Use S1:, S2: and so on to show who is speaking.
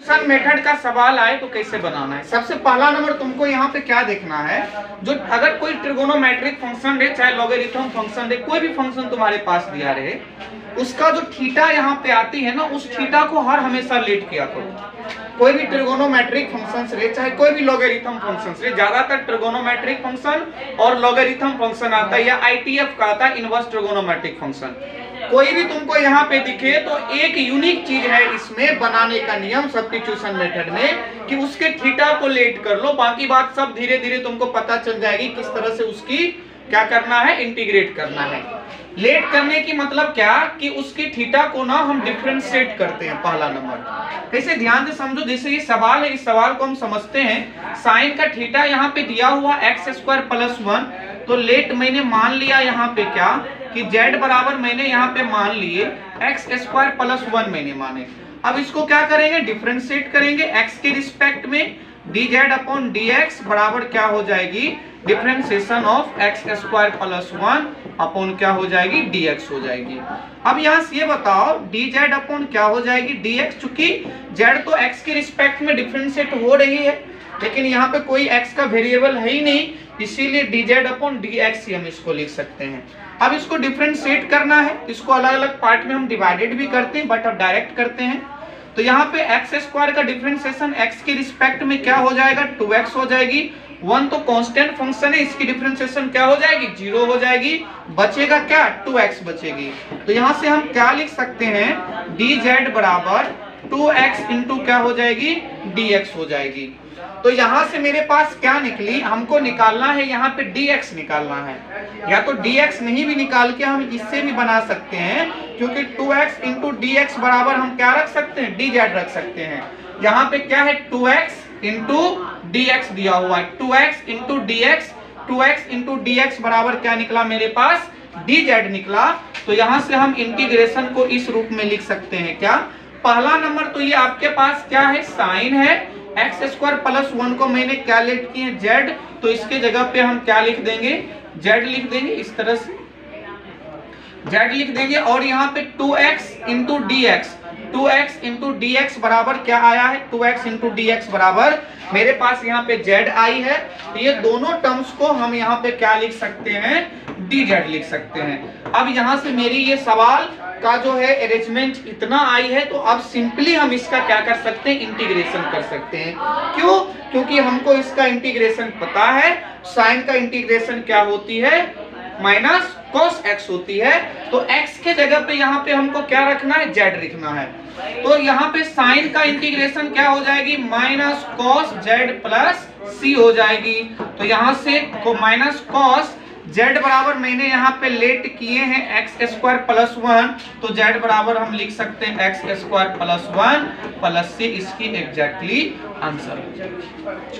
S1: Substitution method का सवाल आए तो कैसे बनाना है। सबसे पहला नंबर तुमको यहाँ पे क्या देखना है, जो अगर कोई ट्रिगोनोमेट्रिक फंक्शन रहे, चाहे लॉगरिथम फंक्शन रहे, कोई भी फंक्शन तुम्हारे पास दिया रहे, उसका जो थीटा यहाँ पे आती है ना, उस थीटा को हर हमेशा लेट किया करो। कोई भी ट्रिगोनोमेट्रिक फंक्शन रहे, चाहे कोई भी लॉगरिथम फंक्शन रहे, ज्यादातर ट्रिगोनोमेट्रिक फंक्शन और लॉगरिथम फंक्शन आता है, या आईटीएफ का आता है, इनवर्स ट्रिगोनोमेट्रिक फंक्शन। कोई भी तुमको यहाँ पे दिखे तो एक यूनिक चीज है इसमें बनाने का नियम सब्स्टिट्यूशन मेथड में, कि उसके थीटा को लेट कर लो, बाकी बात सब धीरे धीरे तुमको पता चल जाएगी किस तरह से उसकी क्या करना है, इंटीग्रेट करना है। लेट करने की मतलब क्या, कि उसकी थीटा को ना हम डिफरेंशिएट करते हैं। पहला नंबर कैसे, ध्यान से समझो। जैसे ये सवाल है, इस सवाल को हम समझते हैं। साइन का थीटा यहाँ पे दिया हुआ x² + 1, तो लेट मैंने मान लिया यहाँ पे क्या, कि z बराबर मैंने यहाँ पे मान लिए x² + 1 मैंने माने। अब इसको क्या करेंगे, डिफरेंशिएट करेंगे x के रिस्पेक्ट में। dz/dx बराबर क्या हो जाएगी, डिफरेंशिएशन ऑफ x² + 1 अपॉन क्या हो जाएगी, dx हो जाएगी। अब यहाँ से ये बताओ dz अपॉन क्या हो जाएगी, dx। चूंकि z तो x के रिस्पेक्ट में डिफरेंशिएट हो रही है, लेकिन यहाँ पे कोई x का वेरिएबल है ही नहीं, इसीलिए dz/dx ही हम इसको लिख सकते हैं। अब इसको डिफरेंशिएट करना है, इसको अलग अलग पार्ट में हम डिवाइडेड भी करते हैं, बट अब डायरेक्ट करते हैं। तो यहाँ पे x² का डिफरेंशिएशन x के रिस्पेक्ट में क्या हो जाएगा, 2x हो जाएगी। 1 तो कांस्टेंट फंक्शन है, इसकी डिफरेंशिएशन क्या हो जाएगी, 0 हो जाएगी। बचेगा क्या, 2x बचेगी। तो यहाँ से हम क्या लिख सकते हैं, dz बराबर 2x इंटू क्या हो जाएगी, dx हो जाएगी। तो यहाँ से मेरे पास क्या निकली, हमको निकालना है यहाँ पे dx निकालना है, या तो dx नहीं भी निकाल के हम इससे भी बना सकते हैं, क्योंकि 2x इंटू dx बराबर हम क्या रख सकते हैं, dz रख सकते हैं। यहाँ पे क्या है, 2x इंटू dx दिया हुआ है, 2x into dx, 2x into dx बराबर क्या निकला मेरे पास, dz निकला। तो यहाँ से हम इंटीग्रेशन को इस रूप में लिख सकते हैं। क्या, पहला नंबर तो ये आपके पास क्या है, साइन है, x² + 1 को मैंने क्या लेट किए, z, तो इसके जगह पे हम क्या लिख देंगे, z लिख देंगे, इस तरह से z लिख देंगे। और यहाँ पे 2x into dx, 2x into dx बराबर क्या आया है, 2x इंटू dx बराबर मेरे पास यहाँ पे z आई है। तो ये दोनों टर्म्स को हम यहाँ पे क्या लिख सकते हैं, dz लिख सकते हैं। अब यहाँ से मेरी ये सवाल का जो है अरेंजमेंट इतना आई है, तो अब सिंपली हम इसका क्या कर सकते हैं, इंटीग्रेशन कर सकते हैं। क्यों, क्योंकि हमको इसका इंटीग्रेशन पता है। साइन का इंटीग्रेशन क्या होती है, माइनस cos x होती है। तो x के जगह पे यहाँ पे हमको क्या रखना है, z लिखना है। तो यहाँ पे साइन का इंटीग्रेशन क्या हो जाएगी, minus cos z plus c हो जाएगी। तो यहाँ से माइनस cos z बराबर मैंने यहाँ पे लेट किए हैं x² + 1, तो z बराबर हम लिख सकते हैं x² + 1 + c, इसकी एग्जैक्टली आंसर हो जाएगी।